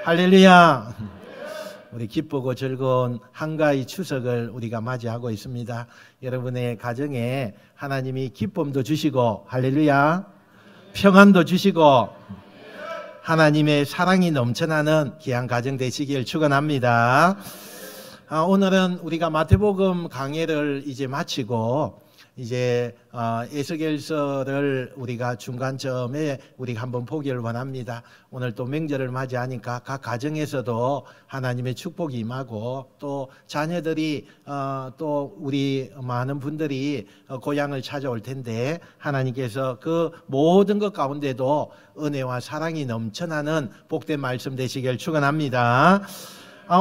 할렐루야. 우리 기쁘고 즐거운 한가위 추석을 우리가 맞이하고 있습니다. 여러분의 가정에 하나님이 기쁨도 주시고 할렐루야, 평안도 주시고 하나님의 사랑이 넘쳐나는 귀한 가정 되시길 축원합니다. 오늘은 우리가 마태복음 강해를 이제 마치고 이제 에스겔서를 우리가 중간점에 우리가 한번 보기를 원합니다. 오늘 또 명절을 맞이하니까 각 가정에서도 하나님의 축복이 임하고 또 자녀들이 또 우리 많은 분들이 고향을 찾아올 텐데 하나님께서 그 모든 것 가운데도 은혜와 사랑이 넘쳐나는 복된 말씀 되시길 축원합니다.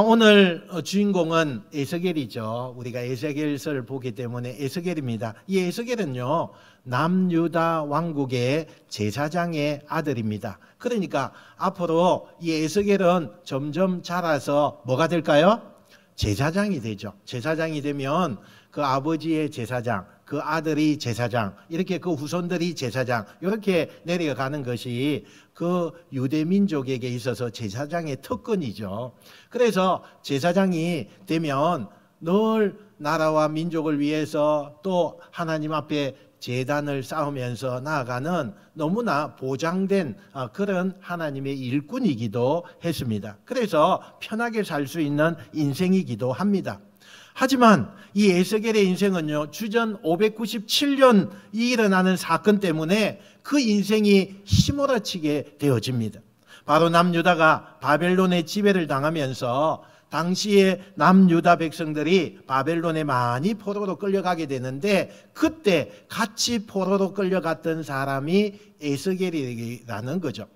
오늘 주인공은 에스겔이죠. 우리가 에스겔서를 보기 때문에 에스겔입니다. 이 에스겔은요, 남유다 왕국의 제사장의 아들입니다. 그러니까 앞으로 이 에스겔은 점점 자라서 뭐가 될까요? 제사장이 되죠. 제사장이 되면 그 아버지의 제사장, 그 아들이 제사장, 이렇게 그 후손들이 제사장, 이렇게 내려가는 것이 그 유대 민족에게 있어서 제사장의 특권이죠. 그래서 제사장이 되면 늘 나라와 민족을 위해서 또 하나님 앞에 제단을 쌓으면서 나아가는 너무나 보장된 그런 하나님의 일꾼이기도 했습니다. 그래서 편하게 살 수 있는 인생이기도 합니다. 하지만 이 에스겔의 인생은요, 주전 597년 일어나는 사건 때문에 그 인생이 휘몰아치게 되어집니다. 바로 남유다가 바벨론의 지배를 당하면서 당시에 남유다 백성들이 바벨론에 많이 포로로 끌려가게 되는데, 그때 같이 포로로 끌려갔던 사람이 에스겔이라는 거죠.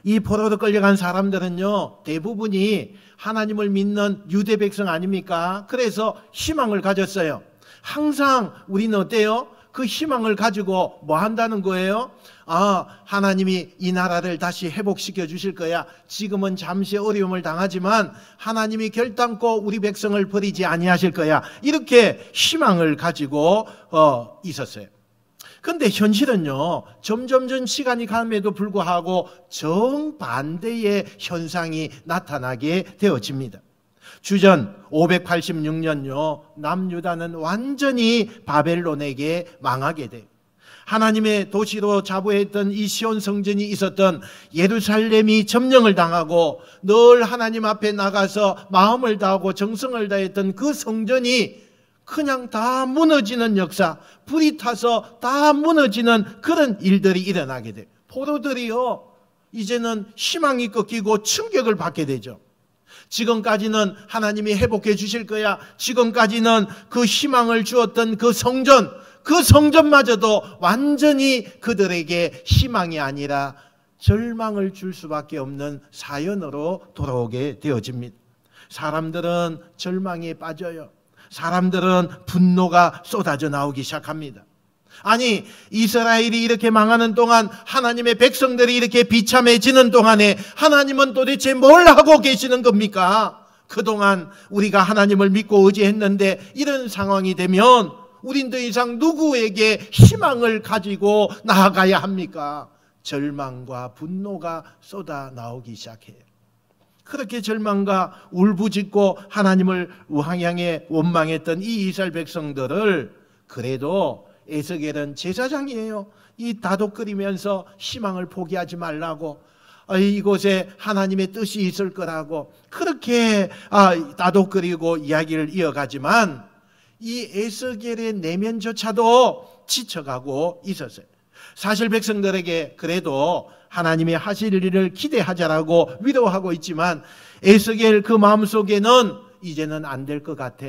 이 포로로 끌려간 사람들은요, 대부분이 하나님을 믿는 유대 백성 아닙니까? 그래서 희망을 가졌어요. 항상 우리는 어때요? 그 희망을 가지고 뭐 한다는 거예요? 하나님이 이 나라를 다시 회복시켜 주실 거야. 지금은 잠시 어려움을 당하지만 하나님이 결단코 우리 백성을 버리지 아니하실 거야. 이렇게 희망을 가지고 있었어요. 그런데 현실은요, 점점 시간이 감에도 불구하고 정반대의 현상이 나타나게 되어집니다. 주전 586년요, 남유다는 완전히 바벨론에게 망하게 돼요. 하나님의 도시로 자부했던 이 시온 성전이 있었던 예루살렘이 점령을 당하고 늘 하나님 앞에 나가서 마음을 다하고 정성을 다했던 그 성전이 그냥 다 무너지는 역사, 불이 타서 다 무너지는 그런 일들이 일어나게 돼요. 포로들이요, 이제는 희망이 꺾이고 충격을 받게 되죠. 지금까지는 하나님이 회복해 주실 거야. 지금까지는 그 희망을 주었던 그 성전마저도 완전히 그들에게 희망이 아니라 절망을 줄 수밖에 없는 사연으로 돌아오게 되어집니다. 사람들은 절망에 빠져요. 사람들은 분노가 쏟아져 나오기 시작합니다. 아니, 이스라엘이 이렇게 망하는 동안, 하나님의 백성들이 이렇게 비참해지는 동안에 하나님은 도대체 뭘 하고 계시는 겁니까? 그동안 우리가 하나님을 믿고 의지했는데 이런 상황이 되면 우린 더 이상 누구에게 희망을 가지고 나아가야 합니까? 절망과 분노가 쏟아 나오기 시작해요. 그렇게 절망과 울부짖고 하나님을 향해 원망했던 이 이스라엘 백성들을, 그래도 에스겔은 제사장이에요. 이 다독거리면서 희망을 포기하지 말라고, 이곳에 하나님의 뜻이 있을 거라고 그렇게 다독거리고 이야기를 이어가지만 이 에스겔의 내면조차도 지쳐가고 있었어요. 사실 백성들에게 그래도 하나님이 하실 일을 기대하자라고 위로하고 있지만 에스겔 그 마음속에는 이제는 안 될 것 같아.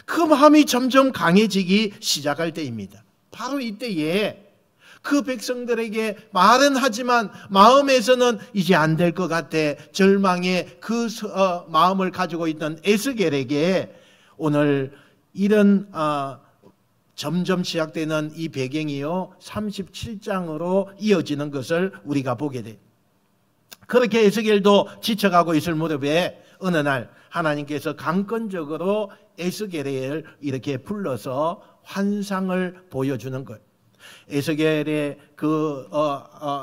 그 마음이 점점 강해지기 시작할 때입니다. 바로 이때에 그 백성들에게 말은 하지만 마음에서는 이제 안 될 것 같아, 절망의 그 마음을 가지고 있던 에스겔에게 오늘 이런 점점 시작되는 이 배경이요, 37장으로 이어지는 것을 우리가 보게 돼요. 그렇게 에스겔도 지쳐가고 있을 무렵에 어느 날 하나님께서 강권적으로 에스겔을 이렇게 불러서 환상을 보여주는 거예요. 에스겔의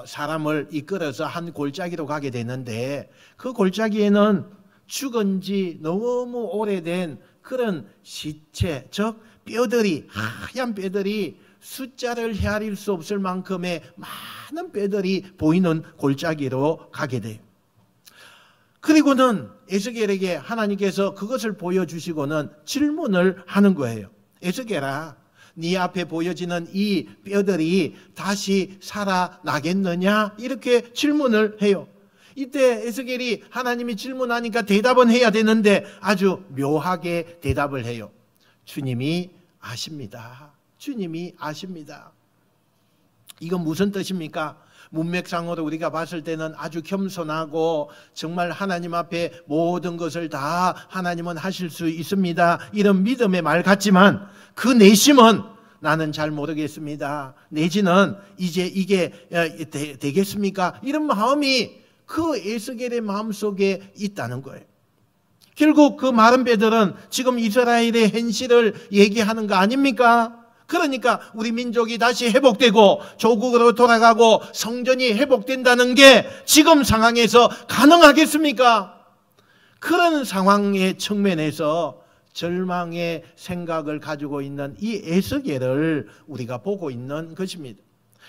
사람을 이끌어서 한 골짜기로 가게 되는데, 그 골짜기에는 죽은 지 너무 오래된 그런 시체, 즉 뼈들이, 하얀 뼈들이 숫자를 헤아릴 수 없을 만큼의 많은 뼈들이 보이는 골짜기로 가게 돼요. 그리고는 에스겔에게 하나님께서 그것을 보여주시고는 질문을 하는 거예요. 에스겔아, 네 앞에 보여지는 이 뼈들이 다시 살아나겠느냐? 이렇게 질문을 해요. 이때 에스겔이 하나님이 질문하니까 대답은 해야 되는데 아주 묘하게 대답을 해요. 주님이 아십니다. 주님이 아십니다. 이건 무슨 뜻입니까? 문맥상으로 우리가 봤을 때는 아주 겸손하고 정말 하나님 앞에 모든 것을 다 하나님은 하실 수 있습니다, 이런 믿음의 말 같지만 그 내심은 나는 잘 모르겠습니다, 내지는 이제 이게 되겠습니까? 이런 마음이 그 에스겔의 마음속에 있다는 거예요. 결국 그 마른 뼈들은 지금 이스라엘의 현실을 얘기하는 거 아닙니까? 그러니까 우리 민족이 다시 회복되고 조국으로 돌아가고 성전이 회복된다는 게 지금 상황에서 가능하겠습니까? 그런 상황의 측면에서 절망의 생각을 가지고 있는 이 에스겔을 우리가 보고 있는 것입니다.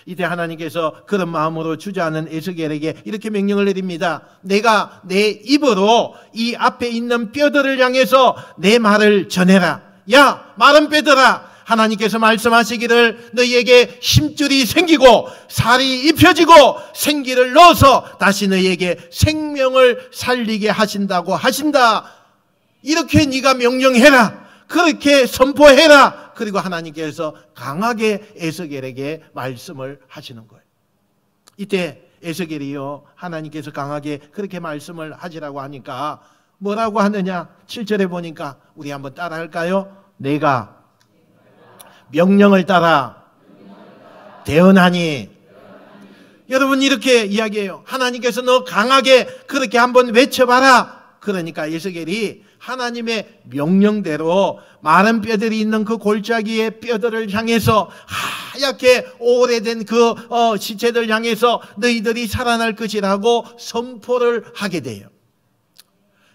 이때 하나님께서 그런 마음으로 주저하는 에스겔에게 이렇게 명령을 내립니다. 내가 내 입으로 이 앞에 있는 뼈들을 향해서 내 말을 전해라. 야, 마른 뼈들아, 하나님께서 말씀하시기를 너희에게 힘줄이 생기고 살이 입혀지고 생기를 넣어서 다시 너희에게 생명을 살리게 하신다고 하신다. 이렇게 네가 명령해라. 그렇게 선포해라. 그리고 하나님께서 강하게 에스겔에게 말씀을 하시는 거예요. 이때 에스겔이요, 하나님께서 강하게 그렇게 말씀을 하시라고 하니까 뭐라고 하느냐? 7절에 보니까 우리 한번 따라 할까요? 내가 명령을 따라 대언하니. 여러분, 이렇게 이야기해요. 하나님께서 너 강하게 그렇게 한번 외쳐봐라. 그러니까 에스겔이 하나님의 명령대로 마른 뼈들이 있는 그 골짜기의 뼈들을 향해서, 하얗게 오래된 그 시체들 향해서 너희들이 살아날 것이라고 선포를 하게 돼요.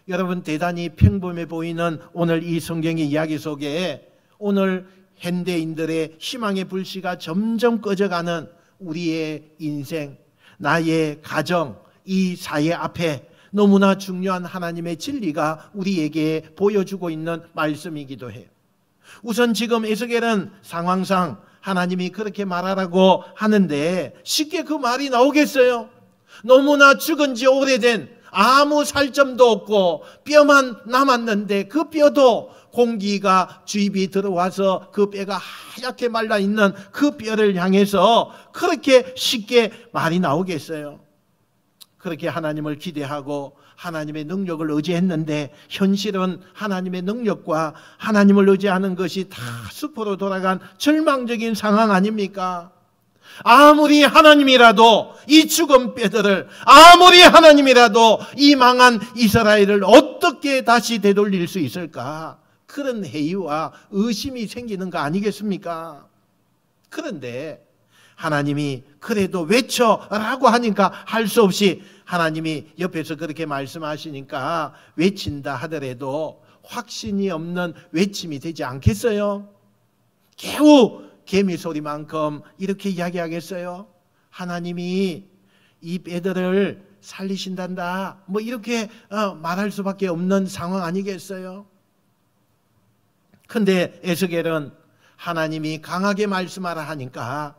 여러분, 대단히 평범해 보이는 오늘 이 성경의 이야기 속에 오늘 현대인들의 희망의 불씨가 점점 꺼져가는 우리의 인생, 나의 가정, 이 사회 앞에 너무나 중요한 하나님의 진리가 우리에게 보여주고 있는 말씀이기도 해요. 우선 지금 에스겔은 상황상 하나님이 그렇게 말하라고 하는데 쉽게 그 말이 나오겠어요? 너무나 죽은 지 오래된, 아무 살점도 없고 뼈만 남았는데 그 뼈도 공기가 주입이 들어와서 그 뼈가 하얗게 말라있는 그 뼈를 향해서 그렇게 쉽게 말이 나오겠어요? 그렇게 하나님을 기대하고 하나님의 능력을 의지했는데 현실은 하나님의 능력과 하나님을 의지하는 것이 다 수포로 돌아간 절망적인 상황 아닙니까? 아무리 하나님이라도 이 죽은 뼈들을, 아무리 하나님이라도 이 망한 이스라엘을 어떻게 다시 되돌릴 수 있을까? 그런 회의와 의심이 생기는 거 아니겠습니까? 그런데 하나님이 그래도 외쳐라고 하니까 할 수 없이 하나님이 옆에서 그렇게 말씀하시니까 외친다 하더라도 확신이 없는 외침이 되지 않겠어요? 겨우 개미 소리만큼 이렇게 이야기하겠어요? 하나님이 이 뼈들을 살리신단다, 뭐 이렇게 말할 수밖에 없는 상황 아니겠어요? 근데 에스겔은 하나님이 강하게 말씀하라 하니까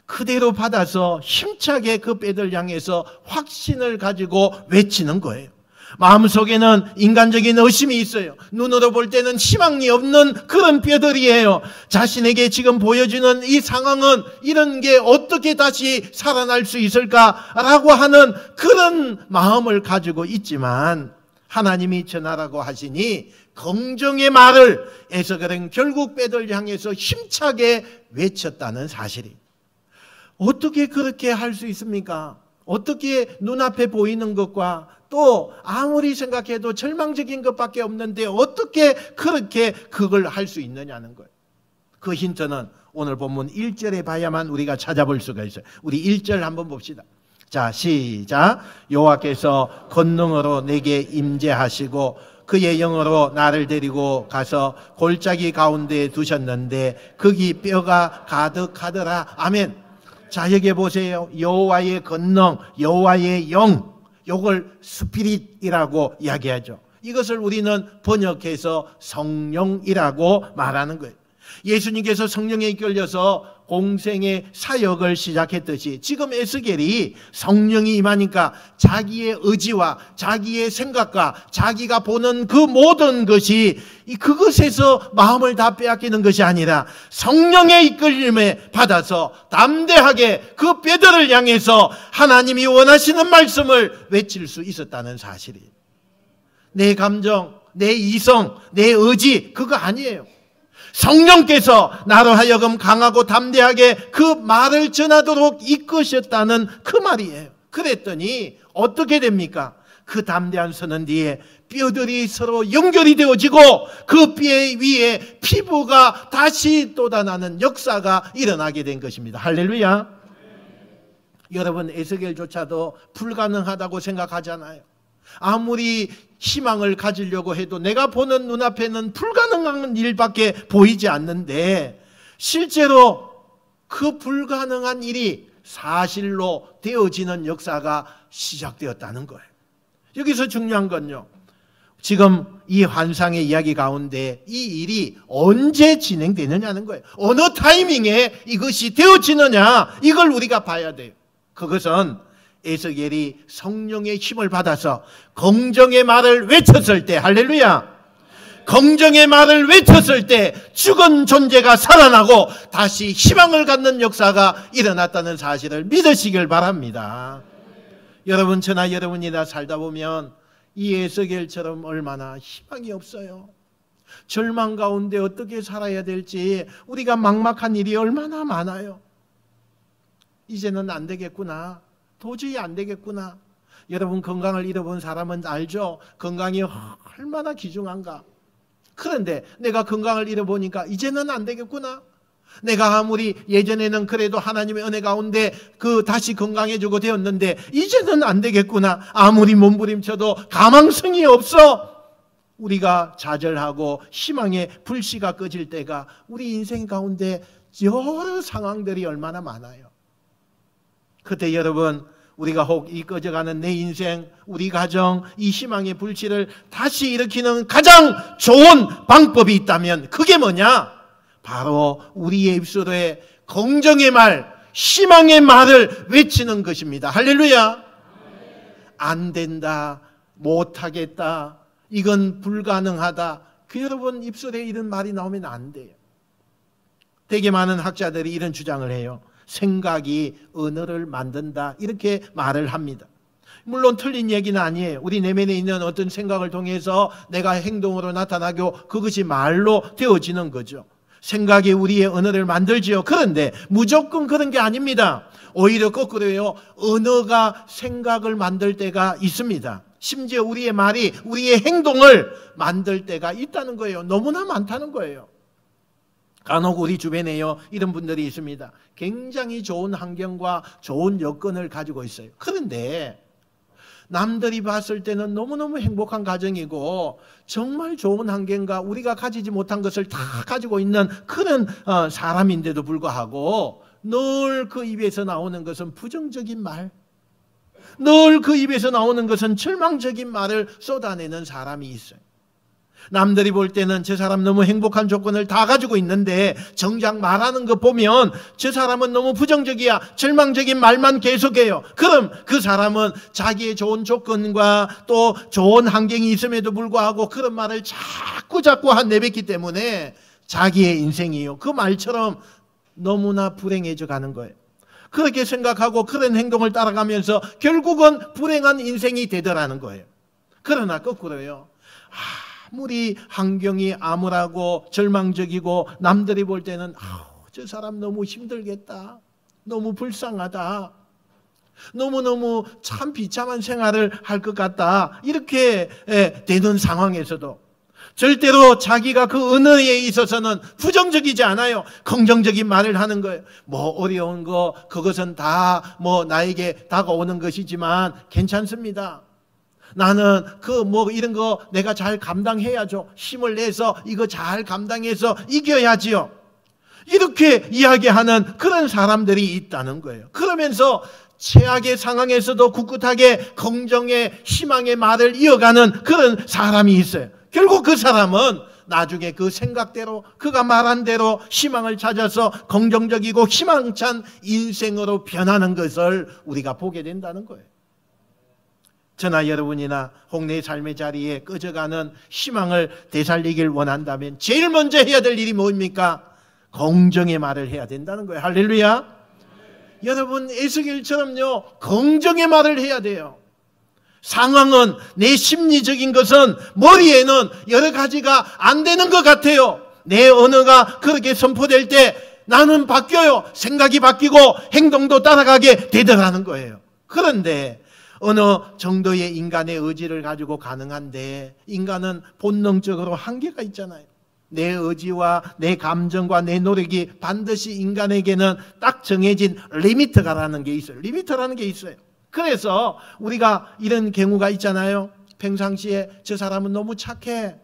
그대로 받아서 힘차게 그 뼈들 향해서 확신을 가지고 외치는 거예요. 마음속에는 인간적인 의심이 있어요. 눈으로 볼 때는 희망이 없는 그런 뼈들이에요. 자신에게 지금 보여주는 이 상황은 이런 게 어떻게 다시 살아날 수 있을까라고 하는 그런 마음을 가지고 있지만 하나님이 전하라고 하시니 긍정의 말을 에스겔은 결국 뼈들 향해서 힘차게 외쳤다는 사실이. 어떻게 그렇게 할 수 있습니까? 어떻게 눈앞에 보이는 것과 또 아무리 생각해도 절망적인 것밖에 없는데 어떻게 그렇게 그걸 할 수 있느냐는 거예요. 그 힌트는 오늘 본문 1절에 봐야만 우리가 찾아볼 수가 있어요. 우리 1절 한번 봅시다. 자, 시작. 여호와께서 권능으로 내게 임재하시고 그의 영으로 나를 데리고 가서 골짜기 가운데 두셨는데 거기 뼈가 가득하더라. 아멘. 자, 여기 보세요. 여호와의 권능, 여호와의 영, 요걸 스피릿이라고 이야기하죠. 이것을 우리는 번역해서 성령이라고 말하는 거예요. 예수님께서 성령에 이끌려서 공생의 사역을 시작했듯이 지금 에스겔이 성령이 임하니까 자기의 의지와 자기의 생각과 자기가 보는 그 모든 것이 그것에서 마음을 다 빼앗기는 것이 아니라 성령의 이끌림에 받아서 담대하게 그 뼈들을 향해서 하나님이 원하시는 말씀을 외칠 수 있었다는 사실이에요. 내 감정, 내 이성, 내 의지 그거 아니에요. 성령께서 나로 하여금 강하고 담대하게 그 말을 전하도록 이끄셨다는 그 말이에요. 그랬더니 어떻게 됩니까? 그 담대한 선언 뒤에 뼈들이 서로 연결이 되어지고 그 뼈 위에 피부가 다시 돋아나는 역사가 일어나게 된 것입니다. 할렐루야. 여러분, 에스겔조차도 불가능하다고 생각하잖아요. 아무리 희망을 가지려고 해도 내가 보는 눈앞에는 불가능한 일밖에 보이지 않는데 실제로 그 불가능한 일이 사실로 되어지는 역사가 시작되었다는 거예요. 여기서 중요한 건요, 지금 이 환상의 이야기 가운데 이 일이 언제 진행되느냐는 거예요. 어느 타이밍에 이것이 되어지느냐, 이걸 우리가 봐야 돼요. 그것은 에스겔이 성령의 힘을 받아서 긍정의 말을 외쳤을 때, 할렐루야, 긍정의 말을 외쳤을 때 죽은 존재가 살아나고 다시 희망을 갖는 역사가 일어났다는 사실을 믿으시길 바랍니다. 여러분, 저나 여러분이나 살다 보면 이 에스겔처럼 얼마나 희망이 없어요. 절망 가운데 어떻게 살아야 될지 우리가 막막한 일이 얼마나 많아요. 이제는 안 되겠구나, 도저히 안 되겠구나. 여러분, 건강을 잃어본 사람은 알죠? 건강이 얼마나 귀중한가. 그런데 내가 건강을 잃어보니까 이제는 안 되겠구나. 내가 아무리 예전에는 그래도 하나님의 은혜 가운데 다시 건강해지고 되었는데 이제는 안 되겠구나. 아무리 몸부림쳐도 가망성이 없어. 우리가 좌절하고 희망의 불씨가 꺼질 때가 우리 인생 가운데 여러 상황들이 얼마나 많아요. 그때 여러분, 우리가 혹 이 꺼져가는 내 인생, 우리 가정, 이 희망의 불씨를 다시 일으키는 가장 좋은 방법이 있다면 그게 뭐냐? 바로 우리의 입술에 긍정의 말, 희망의 말을 외치는 것입니다. 할렐루야. 안 된다, 못하겠다, 이건 불가능하다, 그 여러분 입술에 이런 말이 나오면 안 돼요. 되게 많은 학자들이 이런 주장을 해요. 생각이 언어를 만든다, 이렇게 말을 합니다. 물론 틀린 얘기는 아니에요. 우리 내면에 있는 어떤 생각을 통해서 내가 행동으로 나타나고 그것이 말로 되어지는 거죠. 생각이 우리의 언어를 만들지요. 그런데 무조건 그런 게 아닙니다. 오히려 거꾸로요, 언어가 생각을 만들 때가 있습니다. 심지어 우리의 말이 우리의 행동을 만들 때가 있다는 거예요. 너무나 많다는 거예요. 간혹 우리 주변에요, 이런 분들이 있습니다. 굉장히 좋은 환경과 좋은 여건을 가지고 있어요. 그런데 남들이 봤을 때는 너무너무 행복한 가정이고 정말 좋은 환경과 우리가 가지지 못한 것을 다 가지고 있는 그런 사람인데도 불구하고 늘 그 입에서 나오는 것은 부정적인 말, 늘 그 입에서 나오는 것은 절망적인 말을 쏟아내는 사람이 있어요. 남들이 볼 때는 저 사람 너무 행복한 조건을 다 가지고 있는데 정작 말하는 거 보면 저 사람은 너무 부정적이야, 절망적인 말만 계속해요. 그럼 그 사람은 자기의 좋은 조건과 또 좋은 환경이 있음에도 불구하고 그런 말을 자꾸 내뱉기 때문에 자기의 인생이요, 그 말처럼 너무나 불행해져 가는 거예요. 그렇게 생각하고 그런 행동을 따라가면서 결국은 불행한 인생이 되더라는 거예요. 그러나 거꾸로요, 아무리 환경이 암울하고 절망적이고 남들이 볼 때는 저 사람 너무 힘들겠다, 너무 불쌍하다, 너무너무 참 비참한 생활을 할 것 같다, 이렇게 되는 상황에서도 절대로 자기가 그 언어에 있어서는 부정적이지 않아요. 긍정적인 말을 하는 거예요. 뭐 어려운 거 그것은 다 뭐 나에게 다가오는 것이지만 괜찮습니다. 나는 그 뭐 이런 거 내가 잘 감당해야죠. 힘을 내서 이거 잘 감당해서 이겨야지요. 이렇게 이야기하는 그런 사람들이 있다는 거예요. 그러면서 최악의 상황에서도 굳굳하게 긍정의 희망의 말을 이어가는 그런 사람이 있어요. 결국 그 사람은 나중에 그 생각대로 그가 말한 대로 희망을 찾아서 긍정적이고 희망찬 인생으로 변하는 것을 우리가 보게 된다는 거예요. 저나 여러분이나 혹 내 삶의 자리에 꺼져가는 희망을 되살리길 원한다면 제일 먼저 해야 될 일이 뭡니까? 긍정의 말을 해야 된다는 거예요. 할렐루야. 여러분 에스겔처럼요 긍정의 말을 해야 돼요. 상황은 내 심리적인 것은 머리에는 여러 가지가 안 되는 것 같아요. 내 언어가 그렇게 선포될 때 나는 바뀌어요. 생각이 바뀌고 행동도 따라가게 되더라는 거예요. 그런데 어느 정도의 인간의 의지를 가지고 가능한데 인간은 본능적으로 한계가 있잖아요. 내 의지와 내 감정과 내 노력이 반드시 인간에게는 딱 정해진 리미트라는 게 있어요. 리미트라는 게 있어요. 그래서 우리가 이런 경우가 있잖아요. 평상시에 저 사람은 너무 착해.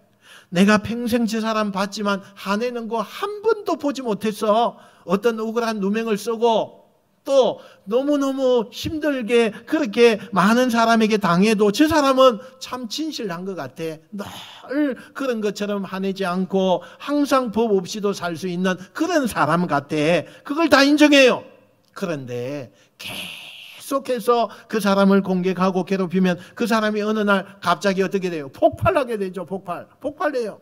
내가 평생 저 사람 봤지만 화내는 거 한 번도 보지 못했어. 어떤 억울한 누명을 쓰고 또 너무너무 힘들게 그렇게 많은 사람에게 당해도 저 사람은 참 진실한 것 같아. 늘 그런 것처럼 화내지 않고 항상 법 없이도 살 수 있는 그런 사람 같아. 그걸 다 인정해요. 그런데 계속해서 그 사람을 공격하고 괴롭히면 그 사람이 어느 날 갑자기 어떻게 돼요? 폭발하게 되죠. 폭발해요.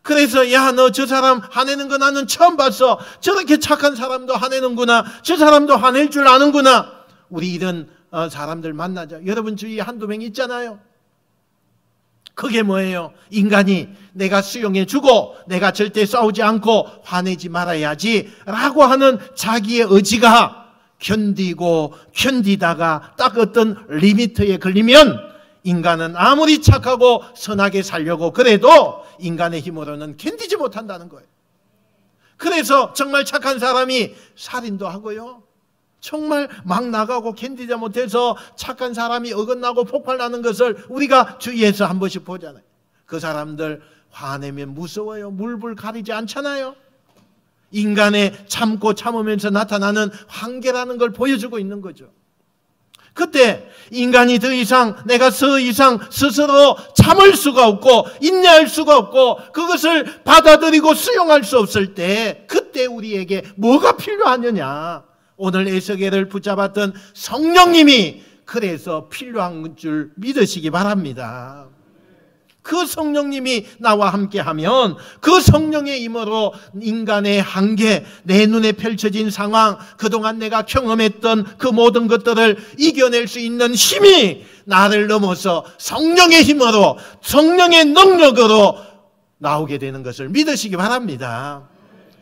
그래서 야, 너 저 사람 화내는 거 나는 처음 봤어. 저렇게 착한 사람도 화내는구나. 저 사람도 화낼 줄 아는구나. 우리 이런 사람들 만나죠. 여러분 주위에 한두 명 있잖아요. 그게 뭐예요? 인간이 내가 수용해 주고 내가 절대 싸우지 않고 화내지 말아야지 라고 하는 자기의 의지가 견디다가 딱 어떤 리미트에 걸리면 인간은 아무리 착하고 선하게 살려고 그래도 인간의 힘으로는 견디지 못한다는 거예요. 그래서 정말 착한 사람이 살인도 하고요. 정말 막 나가고 견디지 못해서 착한 사람이 어긋나고 폭발나는 것을 우리가 주위에서 한 번씩 보잖아요. 그 사람들 화내면 무서워요. 물불 가리지 않잖아요. 인간의 참고 참으면서 나타나는 한계라는 걸 보여주고 있는 거죠. 그때 인간이 더 이상 내가 더 이상 스스로 참을 수가 없고 인내할 수가 없고 그것을 받아들이고 수용할 수 없을 때 그때 우리에게 뭐가 필요하느냐. 오늘 에스겔을 붙잡았던 성령님이 그래서 필요한 줄 믿으시기 바랍니다. 그 성령님이 나와 함께하면 그 성령의 힘으로 인간의 한계, 내 눈에 펼쳐진 상황, 그동안 내가 경험했던 그 모든 것들을 이겨낼 수 있는 힘이 나를 넘어서 성령의 힘으로, 성령의 능력으로 나오게 되는 것을 믿으시기 바랍니다.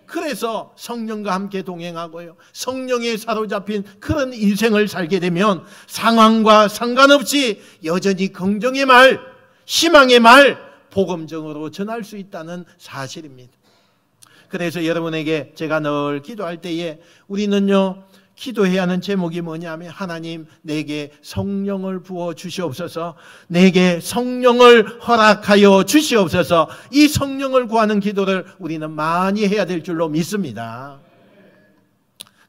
그래서 성령과 함께 동행하고요, 성령에 사로잡힌 그런 인생을 살게 되면 상황과 상관없이 여전히 긍정의 말, 희망의 말, 복음적으로 전할 수 있다는 사실입니다. 그래서 여러분에게 제가 늘 기도할 때에 우리는요, 기도해야 하는 제목이 뭐냐면 하나님 내게 성령을 부어 주시옵소서, 내게 성령을 허락하여 주시옵소서, 이 성령을 구하는 기도를 우리는 많이 해야 될 줄로 믿습니다.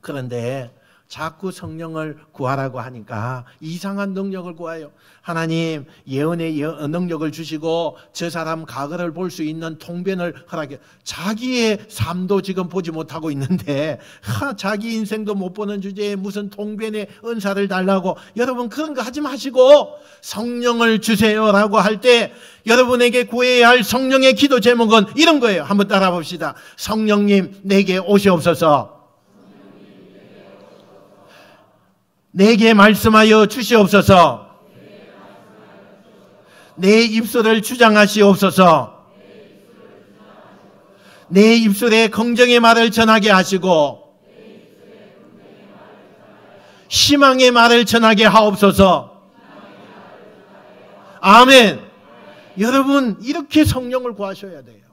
그런데 자꾸 성령을 구하라고 하니까 이상한 능력을 구해요. 하나님 예언의 능력을 주시고 저 사람 과거를 볼 수 있는 통변을 허락해. 자기의 삶도 지금 보지 못하고 있는데 자기 인생도 못 보는 주제에 무슨 통변의 은사를 달라고. 여러분 그런 거 하지 마시고 성령을 주세요라고 할 때 여러분에게 구해야 할 성령의 기도 제목은 이런 거예요. 한번 따라 봅시다. 성령님 내게 오시옵소서, 내게 말씀하여 주시옵소서, 내 입술을 주장하시옵소서, 내 입술에 긍정의 말을 전하게 하시고 희망의 말을 전하게 하옵소서. 아멘. 여러분 이렇게 성령을 구하셔야 돼요.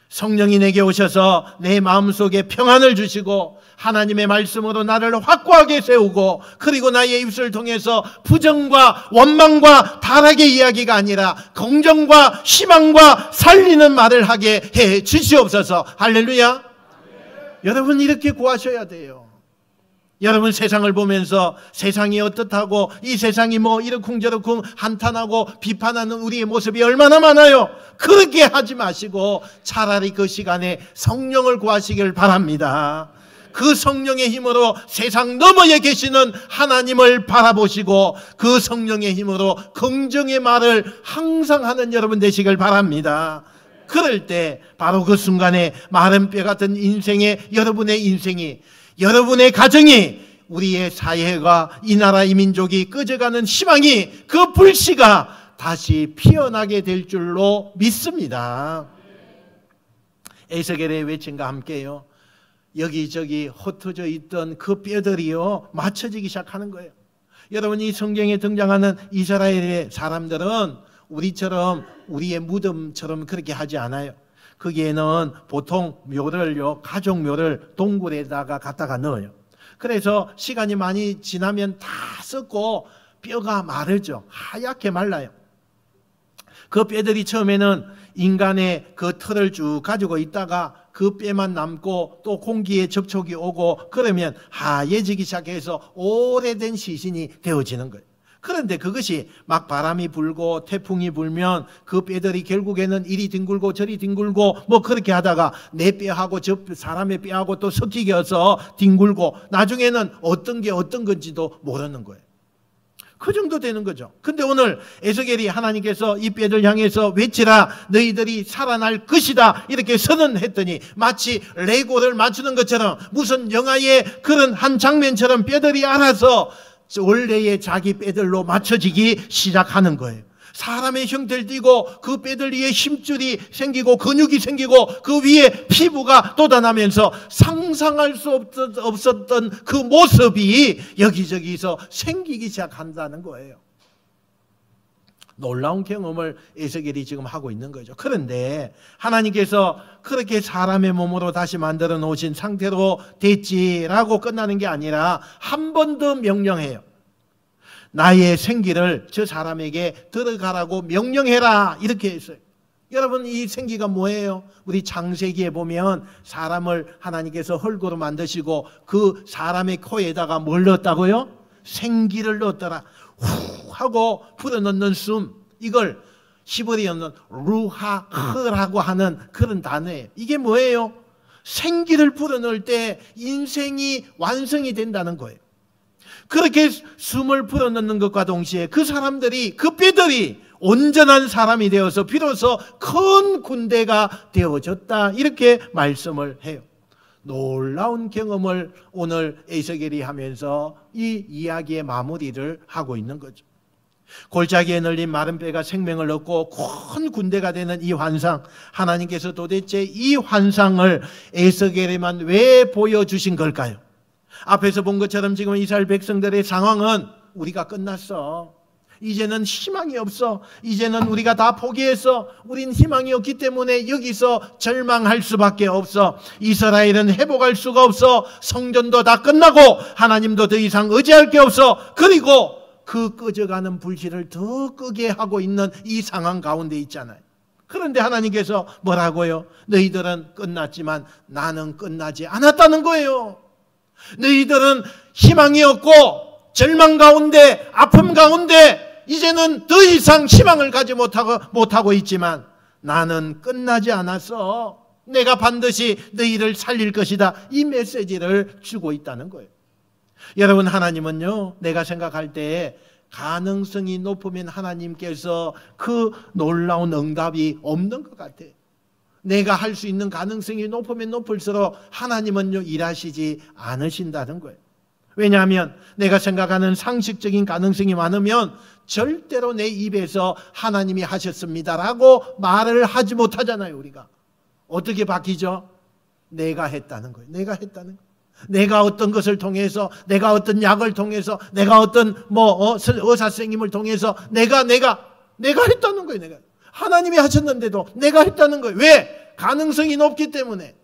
성령이 내게 오셔서 내 마음속에 평안을 주시고 하나님의 말씀으로 나를 확고하게 세우고, 그리고 나의 입술을 통해서 부정과 원망과 타락의 이야기가 아니라 긍정과 희망과 살리는 말을 하게 해 주시옵소서. 할렐루야. 여러분 이렇게 구하셔야 돼요. 여러분 세상을 보면서 세상이 어떻다고, 이 세상이 뭐 이러쿵저러쿵 한탄하고 비판하는 우리의 모습이 얼마나 많아요. 그렇게 하지 마시고 차라리 그 시간에 성령을 구하시길 바랍니다. 그 성령의 힘으로 세상 너머에 계시는 하나님을 바라보시고 그 성령의 힘으로 긍정의 말을 항상 하는 여러분 되시길 바랍니다. 그럴 때 바로 그 순간에 마른 뼈 같은 인생의 여러분의 인생이, 여러분의 가정이, 우리의 사회가, 이 나라 이 민족이 꺼져가는 희망이, 그 불씨가 다시 피어나게 될 줄로 믿습니다. 에스겔의 외침과 함께요, 여기저기 흩어져 있던 그 뼈들이요 맞춰지기 시작하는 거예요. 여러분 이 성경에 등장하는 이스라엘의 사람들은 우리처럼, 우리의 무덤처럼 그렇게 하지 않아요. 거기에는 보통 묘를요, 가족 묘를 동굴에다가 갖다가 넣어요. 그래서 시간이 많이 지나면 다 썩고 뼈가 마르죠. 하얗게 말라요. 그 뼈들이 처음에는 인간의 그 털을 쭉 가지고 있다가 그 뼈만 남고 또 공기에 접촉이 오고 그러면 하얘지기 시작해서 오래된 시신이 되어지는 거예요. 그런데 그것이 막 바람이 불고 태풍이 불면 그 뼈들이 결국에는 이리 뒹굴고 저리 뒹굴고 뭐 그렇게 하다가 내 뼈하고 저 사람의 뼈하고 또 섞이겨서 뒹굴고 나중에는 어떤 게 어떤 건지도 모르는 거예요. 그 정도 되는 거죠. 근데 오늘 에스겔이 하나님께서 이 뼈들 향해서 외치라, 너희들이 살아날 것이다, 이렇게 선언했더니 마치 레고를 맞추는 것처럼, 무슨 영화의 그런 한 장면처럼 뼈들이 알아서 원래의 자기 뼈들로 맞춰지기 시작하는 거예요. 사람의 형태를 띠고 그 뼈들 위에 힘줄이 생기고 근육이 생기고 그 위에 피부가 돋아나면서 상상할 수 없었던 그 모습이 여기저기서 생기기 시작한다는 거예요. 놀라운 경험을 에스겔이 지금 하고 있는 거죠. 그런데 하나님께서 그렇게 사람의 몸으로 다시 만들어 놓으신 상태로 됐지라고 끝나는 게 아니라 한 번 더 명령해요. 나의 생기를 저 사람에게 들어가라고 명령해라, 이렇게 했어요. 여러분 이 생기가 뭐예요? 우리 창세기에 보면 사람을 하나님께서 흙으로 만드시고 그 사람의 코에다가 뭘 넣었다고요? 생기를 넣었더라. 후 하고 불어넣는 숨, 이걸 히브리어는 루하흐라고 하는 그런 단어예요. 이게 뭐예요? 생기를 불어넣을 때 인생이 완성이 된다는 거예요. 그렇게 숨을 불어넣는 것과 동시에 그 사람들이, 그 뼈들이 온전한 사람이 되어서 비로소 큰 군대가 되어졌다, 이렇게 말씀을 해요. 놀라운 경험을 오늘 에스겔이 하면서 이 이야기의 마무리를 하고 있는 거죠. 골짜기에 널린 마른 뼈가 생명을 얻고 큰 군대가 되는 이 환상, 하나님께서 도대체 이 환상을 에스겔에만 왜 보여주신 걸까요? 앞에서 본 것처럼 지금 이스라엘 백성들의 상황은 우리가 끝났어, 이제는 희망이 없어, 이제는 우리가 다 포기해서 우린 희망이 없기 때문에 여기서 절망할 수밖에 없어, 이스라엘은 회복할 수가 없어, 성전도 다 끝나고 하나님도 더 이상 의지할 게 없어, 그리고 그 꺼져가는 불씨를 더 끄게 하고 있는 이 상황 가운데 있잖아요. 그런데 하나님께서 뭐라고요? 너희들은 끝났지만 나는 끝나지 않았다는 거예요. 너희들은 희망이 없고 절망 가운데, 아픔 가운데 이제는 더 이상 희망을 가지 못하고 있지만 나는 끝나지 않았어, 내가 반드시 너희를 살릴 것이다, 이 메시지를 주고 있다는 거예요. 여러분 하나님은요, 내가 생각할 때 가능성이 높으면 하나님께서 그 놀라운 응답이 없는 것 같아요. 내가 할 수 있는 가능성이 높으면 높을수록 하나님은요 일하시지 않으신다는 거예요. 왜냐하면 내가 생각하는 상식적인 가능성이 많으면 절대로 내 입에서 하나님이 하셨습니다라고 말을 하지 못하잖아요. 우리가 어떻게 바뀌죠? 내가 했다는 거예요. 내가 했다는 거예요. 내가 어떤 것을 통해서, 내가 어떤 약을 통해서, 내가 어떤 의사 선생님을 통해서 내가 내가 했다는 거예요. 내가. 하나님이 하셨는데도 내가 했다는 거예요. 왜? 가능성이 높기 때문에.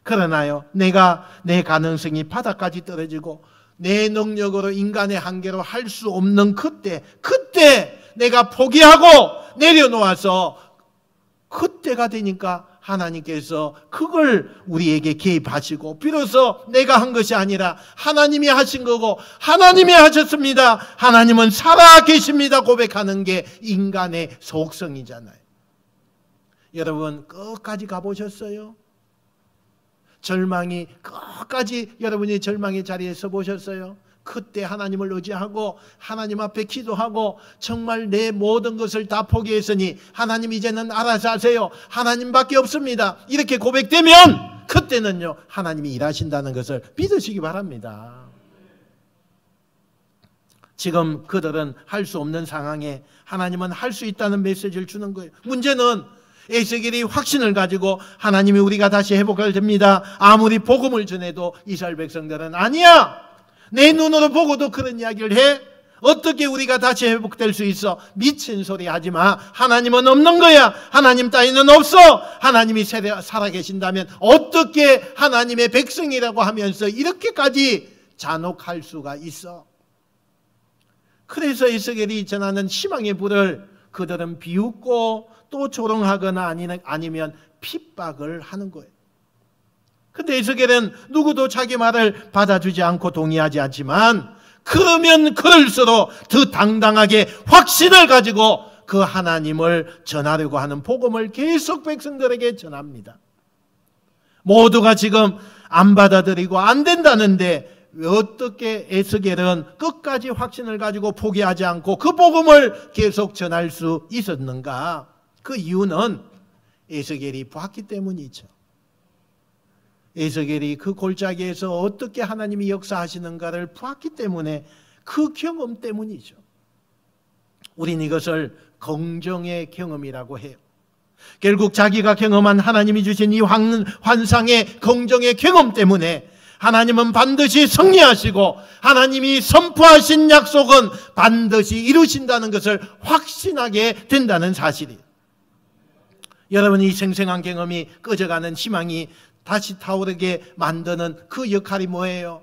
그러나요, 내가 내 가능성이 바닥까지 떨어지고 내 능력으로 인간의 한계로 할 수 없는 그때 내가 포기하고 내려놓아서 그때가 되니까 하나님께서 그걸 우리에게 개입하시고, 비로소 내가 한 것이 아니라 하나님이 하신 거고 하나님이 하셨습니다, 하나님은 살아 계십니다 고백하는 게 인간의 속성이잖아요. 여러분 끝까지 가보셨어요? 절망이 끝까지 여러분이 절망의 자리에 서 보셨어요? 그때 하나님을 의지하고 하나님 앞에 기도하고 정말 내 모든 것을 다 포기했으니 하나님 이제는 알아서 하세요, 하나님밖에 없습니다, 이렇게 고백되면 그때는요 하나님이 일하신다는 것을 믿으시기 바랍니다. 지금 그들은 할 수 없는 상황에 하나님은 할 수 있다는 메시지를 주는 거예요. 문제는 에스겔이 확신을 가지고 하나님이 우리가 다시 회복할 됩니다, 아무리 복음을 전해도 이스라엘 백성들은 아니야, 내 눈으로 보고도 그런 이야기를 해? 어떻게 우리가 다시 회복될 수 있어? 미친 소리 하지 마. 하나님은 없는 거야. 하나님 따위는 없어. 하나님이 살아계신다면 어떻게 하나님의 백성이라고 하면서 이렇게까지 잔혹할 수가 있어? 그래서 에스겔이 전하는 희망의 불을 그들은 비웃고 또 조롱하거나 아니면 핍박을 하는 거예요. 근데 에스겔은 누구도 자기 말을 받아주지 않고 동의하지 않지만 그러면 그럴수록 더 당당하게 확신을 가지고 그 하나님을 전하려고 하는 복음을 계속 백성들에게 전합니다. 모두가 지금 안 받아들이고 안 된다는데 왜 어떻게 에스겔은 끝까지 확신을 가지고 포기하지 않고 그 복음을 계속 전할 수 있었는가? 그 이유는 에스겔이 봤기 때문이죠. 에스겔이 그 골짜기에서 어떻게 하나님이 역사하시는가를 보았기 때문에, 그 경험 때문이죠. 우린 이것을 긍정의 경험이라고 해요. 결국 자기가 경험한 하나님이 주신 이 환상의 긍정의 경험 때문에 하나님은 반드시 승리하시고 하나님이 선포하신 약속은 반드시 이루신다는 것을 확신하게 된다는 사실이에요. 여러분, 이 생생한 경험이 꺼져가는 희망이 다시 타오르게 만드는 그 역할이 뭐예요?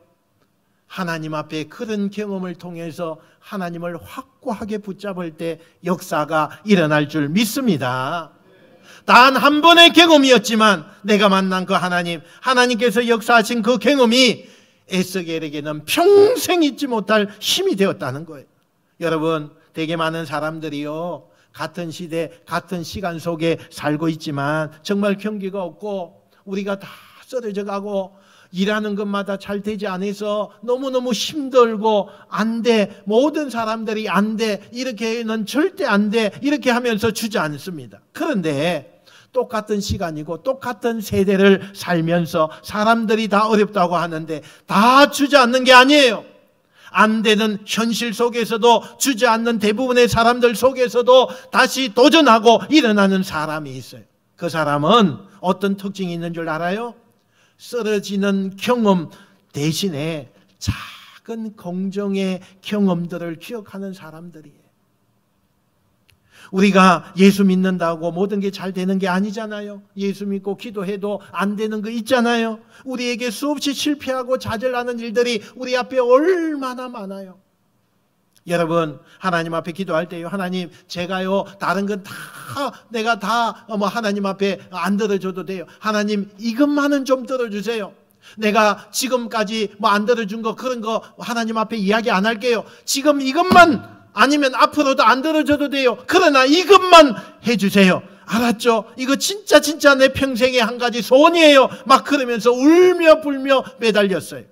하나님 앞에 그런 경험을 통해서 하나님을 확고하게 붙잡을 때 역사가 일어날 줄 믿습니다. 단 한 번의 경험이었지만 내가 만난 그 하나님께서 역사하신 그 경험이 에스겔에게는 평생 잊지 못할 힘이 되었다는 거예요. 여러분, 되게 많은 사람들이요, 같은 시대, 같은 시간 속에 살고 있지만 정말 경기가 없고 우리가 다 쓰러져 가고 일하는 것마다 잘 되지 않아서 너무너무 힘들고 안 돼, 모든 사람들이 안 돼, 이렇게는 절대 안 돼, 이렇게 하면서 주저앉습니다. 그런데 똑같은 시간이고 똑같은 세대를 살면서 사람들이 다 어렵다고 하는데 다 주저앉는 게 아니에요. 안 되는 현실 속에서도 주저앉는 대부분의 사람들 속에서도 다시 도전하고 일어나는 사람이 있어요. 그 사람은 어떤 특징이 있는 줄 알아요? 쓰러지는 경험 대신에 작은 긍정의 경험들을 기억하는 사람들이에요. 우리가 예수 믿는다고 모든 게 잘 되는 게 아니잖아요. 예수 믿고 기도해도 안 되는 거 있잖아요. 우리에게 수없이 실패하고 좌절하는 일들이 우리 앞에 얼마나 많아요. 여러분, 하나님 앞에 기도할 때요, 하나님, 제가요 다른 건 다 내가 다 하나님 앞에 안 들어줘도 돼요. 하나님, 이것만은 좀 들어주세요. 내가 지금까지 안 들어준 거, 그런 거 하나님 앞에 이야기 안 할게요. 지금 이것만, 아니면 앞으로도 안 들어줘도 돼요. 그러나 이것만 해주세요. 알았죠? 이거 진짜 내 평생의 한 가지 소원이에요. 막 그러면서 울며 불며 매달렸어요.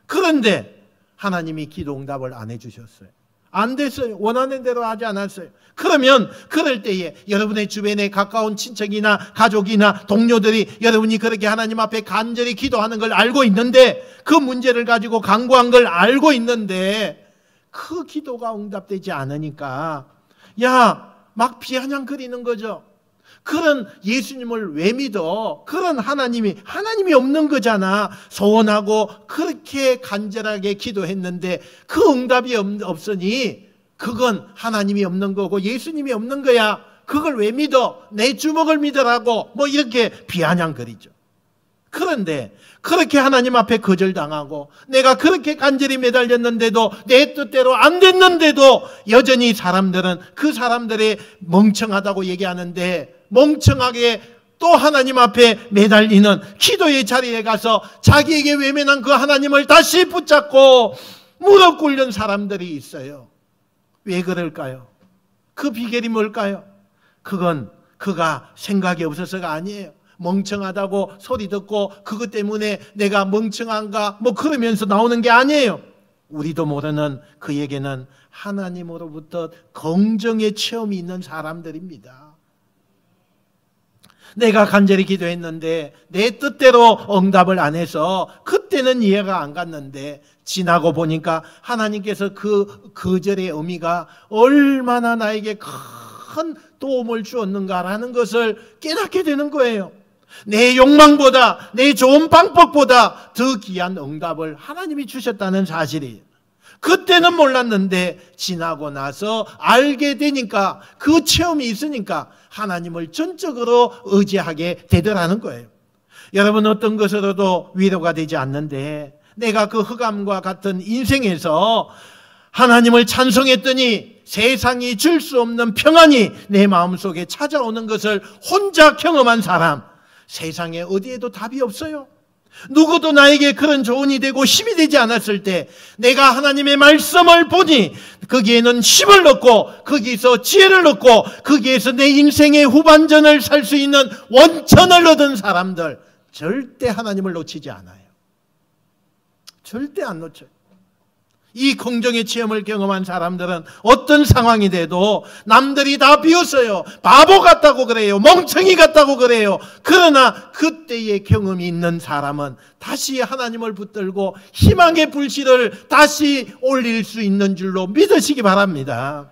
그런데 하나님이 기도 응답을 안 해주셨어요. 안 됐어요. 원하는 대로 하지 않았어요. 그러면 그럴 때에 여러분의 주변에 가까운 친척이나 가족이나 동료들이 여러분이 그렇게 하나님 앞에 간절히 기도하는 걸 알고 있는데, 그 문제를 가지고 간구한 걸 알고 있는데 그 기도가 응답되지 않으니까 막 비아냥거리는 거죠. 그런 예수님을 왜 믿어? 그런 하나님이 없는 거잖아. 소원하고 그렇게 간절하게 기도했는데 그 응답이 없으니 그건 하나님이 없는 거고 예수님이 없는 거야. 그걸 왜 믿어? 내 주먹을 믿으라고 뭐 이렇게 비아냥거리죠. 그런데 그렇게 하나님 앞에 거절당하고 내가 그렇게 간절히 매달렸는데도 내 뜻대로 안 됐는데도 여전히 사람들은 그 사람들의 멍청하다고 얘기하는데, 멍청하게 또 하나님 앞에 매달리는 기도의 자리에 가서 자기에게 외면한 그 하나님을 다시 붙잡고 무릎 꿇는 사람들이 있어요. 왜 그럴까요? 그 비결이 뭘까요? 그건 그가 생각이 없어서가 아니에요. 멍청하다고 소리 듣고 그것 때문에 내가 멍청한가 뭐 그러면서 나오는 게 아니에요. 우리도 모르는 그에게는 하나님으로부터 긍정의 체험이 있는 사람들입니다. 내가 간절히 기도했는데 내 뜻대로 응답을 안 해서 그때는 이해가 안 갔는데 지나고 보니까 하나님께서 그 거절의 의미가 얼마나 나에게 큰 도움을 주었는가라는 것을 깨닫게 되는 거예요. 내 욕망보다, 내 좋은 방법보다 더 귀한 응답을 하나님이 주셨다는 사실이에요. 그때는 몰랐는데 지나고 나서 알게 되니까, 그 체험이 있으니까 하나님을 전적으로 의지하게 되더라는 거예요. 여러분, 어떤 것으로도 위로가 되지 않는데 내가 그 흑암과 같은 인생에서 하나님을 찬송했더니 세상이 줄 수 없는 평안이 내 마음속에 찾아오는 것을 혼자 경험한 사람, 세상에 어디에도 답이 없어요. 누구도 나에게 그런 조언이 되고 힘이 되지 않았을 때 내가 하나님의 말씀을 보니 거기에는 힘을 얻고 거기에서 지혜를 얻고 거기에서 내 인생의 후반전을 살 수 있는 원천을 얻은 사람들, 절대 하나님을 놓치지 않아요. 절대 안 놓쳐요. 이 긍정의 체험을 경험한 사람들은 어떤 상황이 돼도 남들이 다 비웃어요. 바보 같다고 그래요. 멍청이 같다고 그래요. 그러나 그때의 경험이 있는 사람은 다시 하나님을 붙들고 희망의 불씨를 다시 올릴 수 있는 줄로 믿으시기 바랍니다.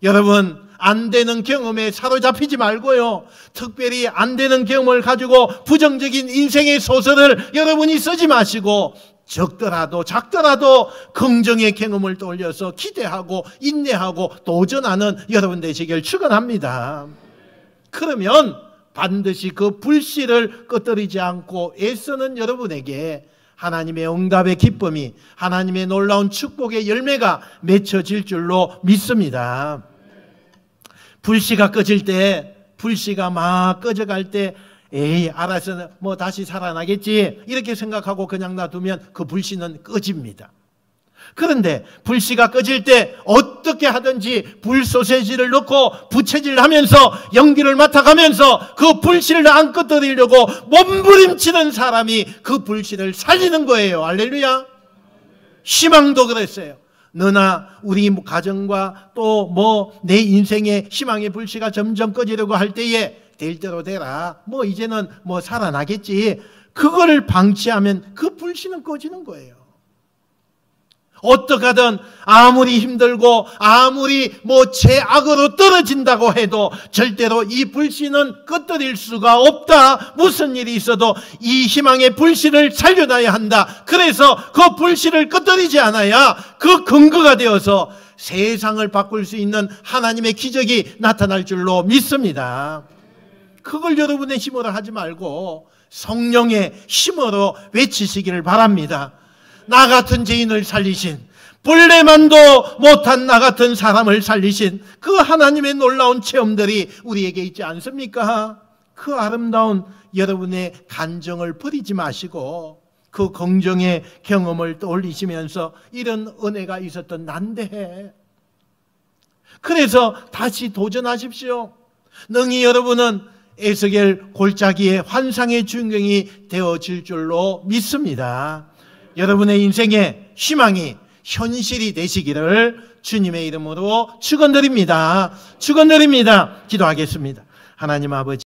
여러분, 안 되는 경험에 사로잡히지 말고요. 특별히 안 되는 경험을 가지고 부정적인 인생의 소설을 여러분이 쓰지 마시고 적더라도 작더라도 긍정의 경험을 떠올려서 기대하고 인내하고 도전하는 여러분 되시길 축원합니다. 그러면 반드시 그 불씨를 꺼뜨리지 않고 애쓰는 여러분에게 하나님의 응답의 기쁨이, 하나님의 놀라운 축복의 열매가 맺혀질 줄로 믿습니다. 불씨가 꺼질 때, 불씨가 막 꺼져갈 때 에이, 알아서 뭐 다시 살아나겠지 이렇게 생각하고 그냥 놔두면 그 불씨는 꺼집니다. 그런데 불씨가 꺼질 때 어떻게 하든지 불소세지를 넣고 부채질하면서 연기를 맡아가면서 그 불씨를 안 꺼뜨리려고 몸부림치는 사람이 그 불씨를 살리는 거예요. 할렐루야. 희망도 그랬어요. 너나 우리 가정과 또 뭐 내 인생의 희망의 불씨가 점점 꺼지려고 할 때에 될 대로 되라, 뭐 이제는 뭐 살아나겠지, 그거를 방치하면 그 불씨는 꺼지는 거예요. 어떻게 하든 아무리 힘들고 아무리 뭐 죄악으로 떨어진다고 해도 절대로 이 불씨는 꺼뜨릴 수가 없다. 무슨 일이 있어도 이 희망의 불씨를 살려놔야 한다. 그래서 그 불씨를 꺼뜨리지 않아야 그 근거가 되어서 세상을 바꿀 수 있는 하나님의 기적이 나타날 줄로 믿습니다. 그걸 여러분의 힘으로 하지 말고 성령의 힘으로 외치시기를 바랍니다. 나 같은 죄인을 살리신, 벌레만도 못한 나 같은 사람을 살리신 그 하나님의 놀라운 체험들이 우리에게 있지 않습니까? 그 아름다운 여러분의 간정을 버리지 마시고 그 긍정의 경험을 떠올리시면서 이런 은혜가 있었던 난데, 그래서 다시 도전하십시오. 능히 여러분은 에스겔 골짜기의 환상의 주인공이 되어질 줄로 믿습니다. 여러분의 인생의 희망이 현실이 되시기를 주님의 이름으로 축원드립니다. 축원드립니다. 기도하겠습니다. 하나님 아버지,